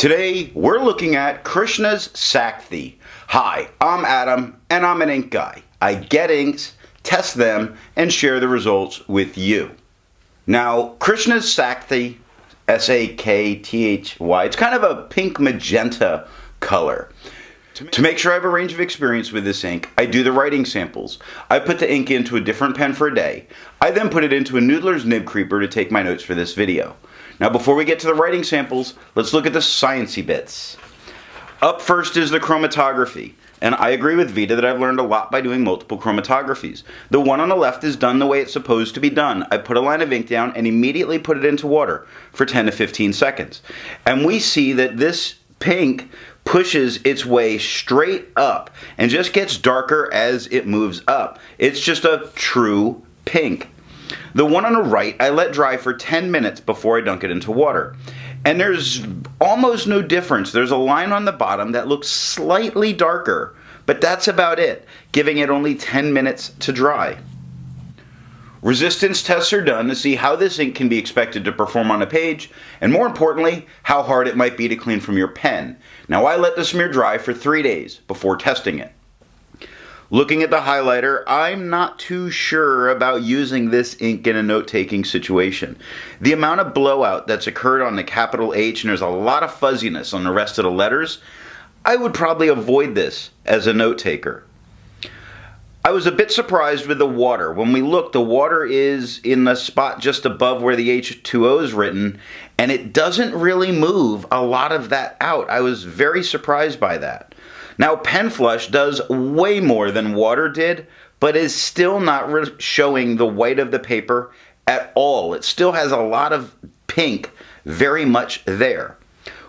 Today, we're looking at Krishna's Sakthy. Hi, I'm Adam, and I'm an ink guy. I get inks, test them, and share the results with you. Now, Krishna's Sakthy, S-A-K-T-H-Y, it's kind of a pink magenta color. To make sure I have a range of experience with this ink, I do the writing samples. I put the ink into a different pen for a day. I then put it into a Noodler's Nib Creeper to take my notes for this video. Now before we get to the writing samples, let's look at the sciencey bits. Up first is the chromatography. And I agree with Vita that I've learned a lot by doing multiple chromatographies. The one on the left is done the way it's supposed to be done. I put a line of ink down and immediately put it into water for 10 to 15 seconds. And we see that this pink pushes its way straight up and just gets darker as it moves up. It's just a true pink. The one on the right, I let dry for 10 minutes before I dunk it into water. And there's almost no difference. There's a line on the bottom that looks slightly darker, but that's about it, giving it only 10 minutes to dry. Resistance tests are done to see how this ink can be expected to perform on a page, and more importantly, how hard it might be to clean from your pen. Now I let the smear dry for 3 days before testing it. Looking at the highlighter, I'm not too sure about using this ink in a note-taking situation. The amount of blowout that's occurred on the capital H, and there's a lot of fuzziness on the rest of the letters, I would probably avoid this as a note-taker. I was a bit surprised with the water. When we look, the water is in the spot just above where the H2O is written, and it doesn't really move a lot of that out. I was very surprised by that. Now, pen flush does way more than water did, but is still not showing the white of the paper at all. It still has a lot of pink very much there.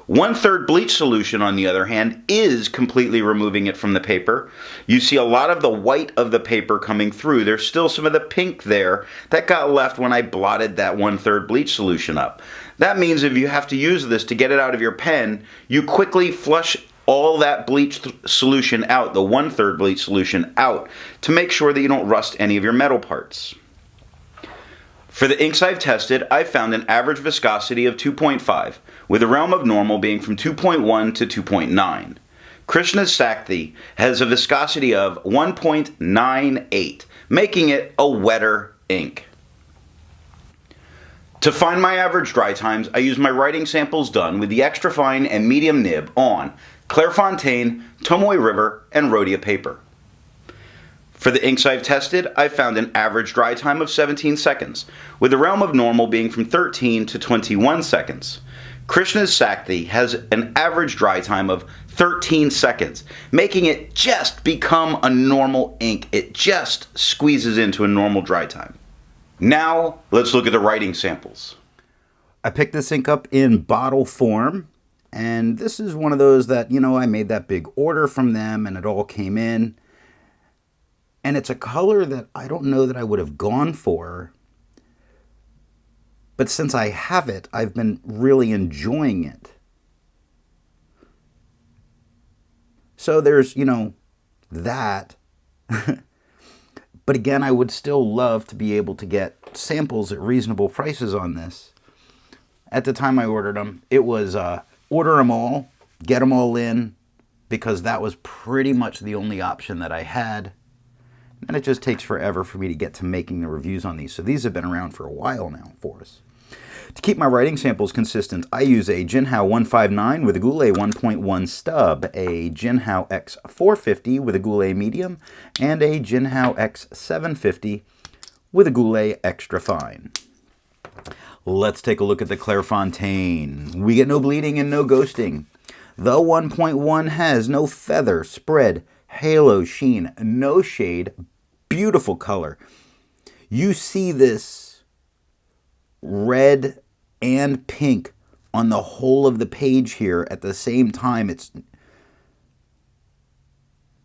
1/3 bleach solution, on the other hand, is completely removing it from the paper. You see a lot of the white of the paper coming through. There's still some of the pink there that got left when I blotted that 1/3 bleach solution up. That means if you have to use this to get it out of your pen, you quickly flush all that bleach solution out, the 1/3 bleach solution out, to make sure that you don't rust any of your metal parts. For the inks I've tested, I've found an average viscosity of 2.5, with the realm of normal being from 2.1 to 2.9. Krishna's Sakthy has a viscosity of 1.98, making it a wetter ink. To find my average dry times, I use my writing samples done with the extra fine and medium nib on Clairefontaine, Tomoe River, and Rhodia paper. For the inks I've tested, I've found an average dry time of 17 seconds, with the realm of normal being from 13 to 21 seconds. Krishna's Sakthy has an average dry time of 13 seconds, making it just become a normal ink. It just squeezes into a normal dry time. Now, let's look at the writing samples. I picked this ink up in bottle form, and this is one of those that, I made that big order from them and it all came in. And it's a color that I don't know that I would have gone for, but since I have it, I've been really enjoying it. So there's, that. But again, I would still love to be able to get samples at reasonable prices on this. At the time I ordered them, it was order them all, get them all in, because that was pretty much the only option that I had. And it just takes forever for me to get to making the reviews on these. So these have been around for a while now for us. To keep my writing samples consistent, I use a Jinhao 159 with a Goulet 1.1 stub, a Jinhao X450 with a Goulet medium, and a Jinhao X750 with a Goulet extra fine. Let's take a look at the Clairefontaine. We get no bleeding and no ghosting. The 1.1 has no feather, spread, halo, sheen, no shade, beautiful color. You see this red and pink on the whole of the page here at the same time.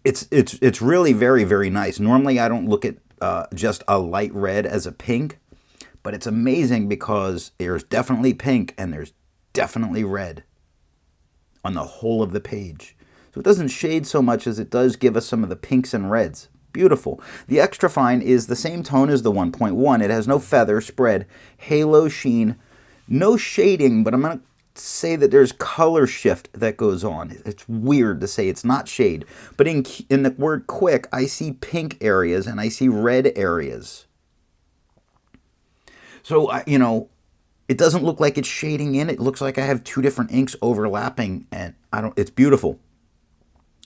It's really very, very nice. Normally I don't look at just a light red as a pink, but it's amazing because there's definitely pink and there's definitely red on the whole of the page. So it doesn't shade so much as it does give us some of the pinks and reds. Beautiful. The extra fine is the same tone as the 1.1. It has no feather, spread, halo, sheen, no shading, but I'm going to say that there's color shift that goes on. It's weird to say it's not shade. But in the word quick, I see pink areas and I see red areas. So, it doesn't look like it's shading in. It looks like I have two different inks overlapping, and it's beautiful.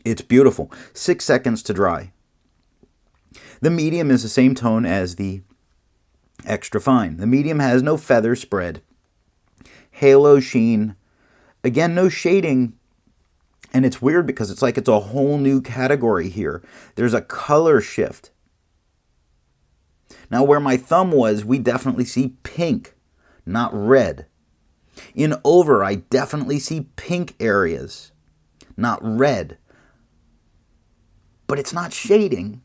It's beautiful. 6 seconds to dry. The medium is the same tone as the extra fine. The medium has no feather spread. Halo sheen. Again, no shading. And it's weird because it's like it's a whole new category here. There's a color shift. Now, where my thumb was, we definitely see pink, not red. In over, I definitely see pink areas, not red. But it's not shading.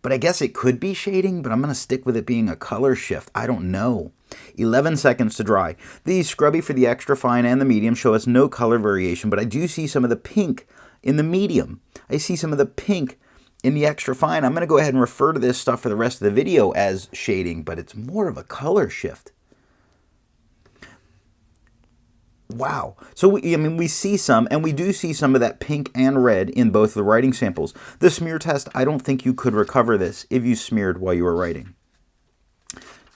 But I guess it could be shading, but I'm going to stick with it being a color shift. I don't know. 11 seconds to dry. The scrubby for the extra fine and the medium show us no color variation, but I do see some of the pink in the medium. I see some of the pink in the extra fine. I'm going to go ahead and refer to this stuff for the rest of the video as shading, but it's more of a color shift. Wow. So, we see some, and we do see some of that pink and red in both the writing samples. The smear test, I don't think you could recover this if you smeared while you were writing.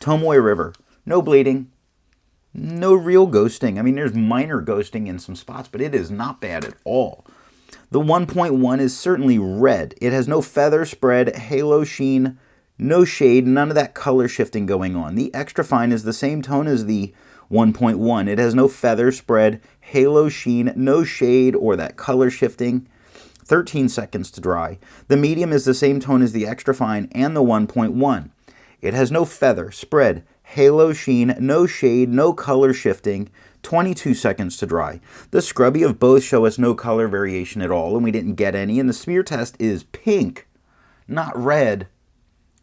Tomoe River. No bleeding. No real ghosting. There's minor ghosting in some spots, but it is not bad at all. The 1.1 is certainly red. It has no feather spread, halo sheen, no shade, none of that color shifting going on. The extra fine is the same tone as the 1.1. It has no feather spread, halo sheen, no shade or that color shifting. 13 seconds to dry. The medium is the same tone as the extra fine and the 1.1. It has no feather spread, halo sheen, no shade, no color shifting. 22 seconds to dry. The scrubby of both show us no color variation at all, and we didn't get any. And the smear test is pink, not red,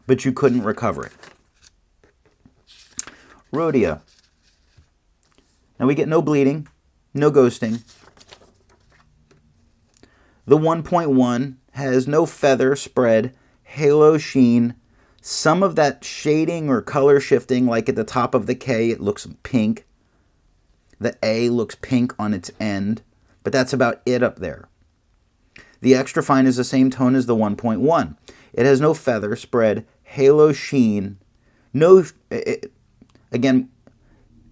but you couldn't recover it. Rhodia. Now we get no bleeding, no ghosting. The 1.1 has no feather spread, halo sheen, some of that shading or color shifting, like at the top of the K, it looks pink. The A looks pink on its end, but that's about it up there. The extra fine is the same tone as the 1.1. It has no feather spread, halo sheen, again,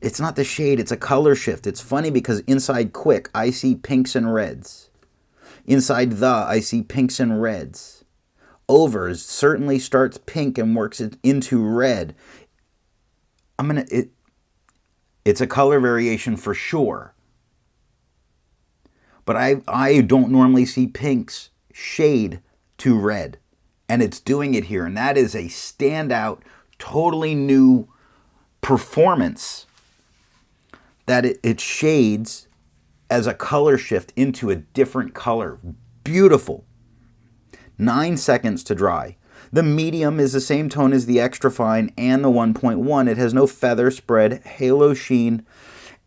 it's not the shade, it's a color shift. It's funny because inside quick, I see pinks and reds. Inside the, I see pinks and reds. Overs certainly starts pink and works it into red. It's a color variation for sure. But I don't normally see pinks shade to red. And it's doing it here. And that is a standout, totally new performance. That it shades as a color shift into a different color. Beautiful. 9 seconds to dry. The medium is the same tone as the extra fine and the 1.1. It has no feather spread, halo sheen,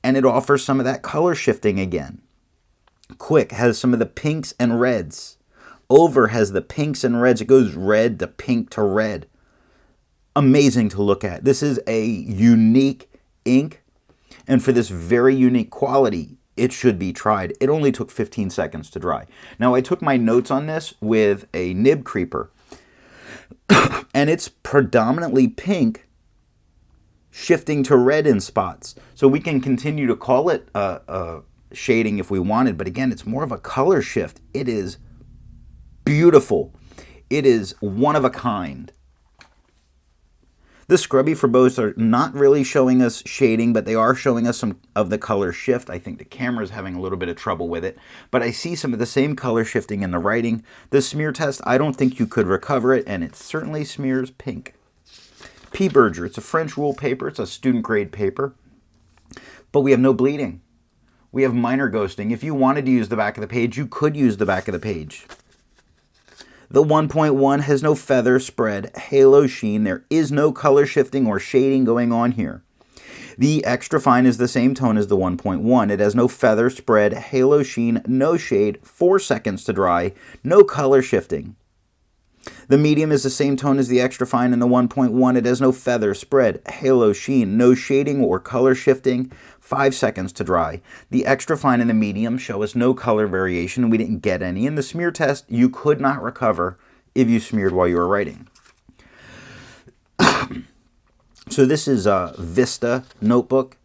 and it offers some of that color shifting again. Quick has some of the pinks and reds. Over has the pinks and reds. It goes red to pink to red. Amazing to look at. This is a unique ink, and for this very unique quality, it should be tried. It only took 15 seconds to dry. Now, I took my notes on this with a nib creeper, and it's predominantly pink, shifting to red in spots. So we can continue to call it shading if we wanted, but again, it's more of a color shift. It is beautiful. It is one of a kind. The scrubby for both are not really showing us shading, but they are showing us some of the color shift. I think the camera is having a little bit of trouble with it, but I see some of the same color shifting in the writing. The smear test, I don't think you could recover it, and it certainly smears pink. P. Berger, it's a French rule paper. It's a student grade paper, but we have no bleeding. We have minor ghosting. If you wanted to use the back of the page, you could use the back of the page. The 1.1 has no feather spread, halo sheen. There is no color shifting or shading going on here. The extra fine is the same tone as the 1.1. It has no feather spread, halo sheen, no shade, 4 seconds to dry, no color shifting. The medium is the same tone as the extra fine and the 1.1. It has no feather spread, halo sheen, no shading or color shifting, 5 seconds to dry. The extra fine and the medium show us no color variation. We didn't get any. In the smear test, you could not recover if you smeared while you were writing. So this is a Vista notebook,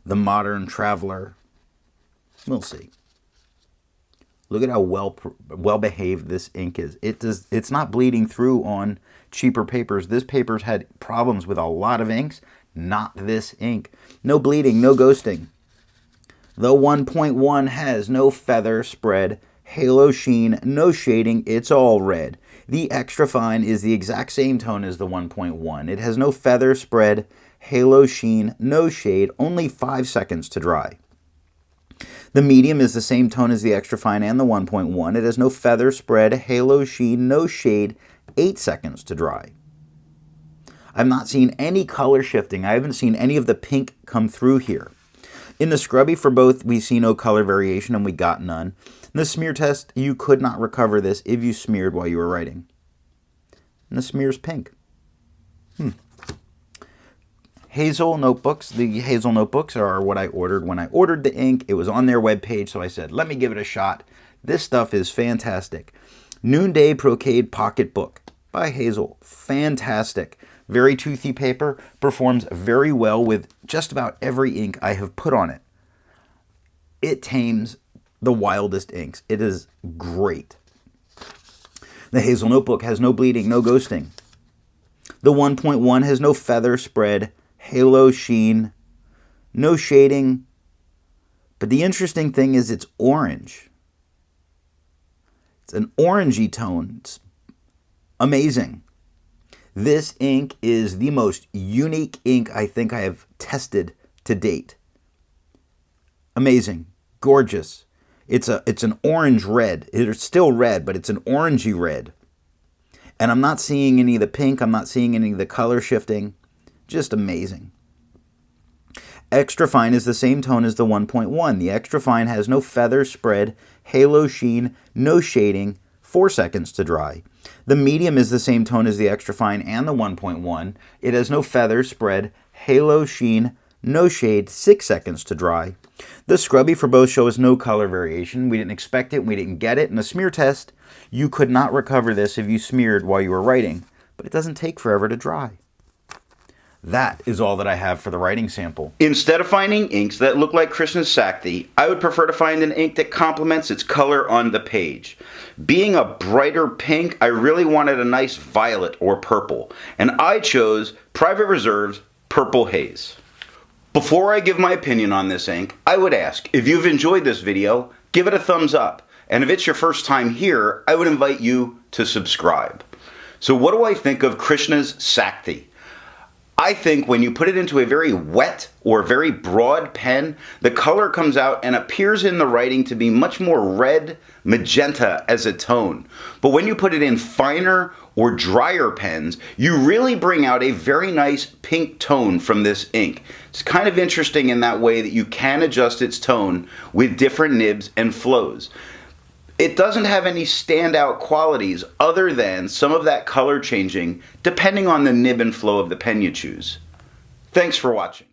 the Modern Traveler. We'll see. Look at how well behaved this ink is. It's not bleeding through on cheaper papers. This paper's had problems with a lot of inks, not this ink. No bleeding, no ghosting. The 1.1 has no feather spread, halo sheen, no shading, it's all red. The extra fine is the exact same tone as the 1.1. It has no feather spread, halo sheen, no shade, only 5 seconds to dry. The medium is the same tone as the extra fine and the 1.1. It has no feather spread, halo sheen, no shade, 8 seconds to dry. I've not seen any color shifting. I haven't seen any of the pink come through here. In the scrubby for both, we see no color variation and we got none. In the smear test, you could not recover this if you smeared while you were writing. And the smear's pink. Hazel notebooks. The Hazel notebooks are what I ordered when I ordered the ink. It was on their webpage, so I said, let me give it a shot. This stuff is fantastic. Noonday Brocade Pocket Book by Hazel. Fantastic. Very toothy paper. Performs very well with just about every ink I have put on it. It tames the wildest inks. It is great. The Hazel notebook has no bleeding, no ghosting. The 1.1 has no feather spread, halo sheen, no shading, but the interesting thing is it's orange. It's an orangey tone. It's amazing. This ink is the most unique ink I think I have tested to date. Amazing. Gorgeous. It's an orange red. It's still red, but it's an orangey red. And I'm not seeing any of the pink. I'm not seeing any of the color shifting. Just amazing. Extra fine is the same tone as the 1.1. The extra fine has no feather spread, halo sheen, no shading, 4 seconds to dry. The medium is the same tone as the extra fine and the 1.1. It has no feather spread, halo sheen, no shade, 6 seconds to dry. The scrubby for both show us no color variation. We didn't expect it, we didn't get it. In the smear test, you could not recover this if you smeared while you were writing, but it doesn't take forever to dry. That is all that I have for the writing sample. Instead of finding inks that look like Krishna's Sakthy, I would prefer to find an ink that complements its color on the page. Being a brighter pink, I really wanted a nice violet or purple, and I chose Private Reserve's Purple Haze. Before I give my opinion on this ink, I would ask, if you've enjoyed this video, give it a thumbs up. And if it's your first time here, I would invite you to subscribe. So what do I think of Krishna's Sakthy? I think when you put it into a very wet or very broad pen, the color comes out and appears in the writing to be much more red, magenta as a tone. But when you put it in finer or drier pens, you really bring out a very nice pink tone from this ink. It's kind of interesting in that way that you can adjust its tone with different nibs and flows. It doesn't have any standout qualities other than some of that color changing depending on the nib and flow of the pen you choose. Thanks for watching.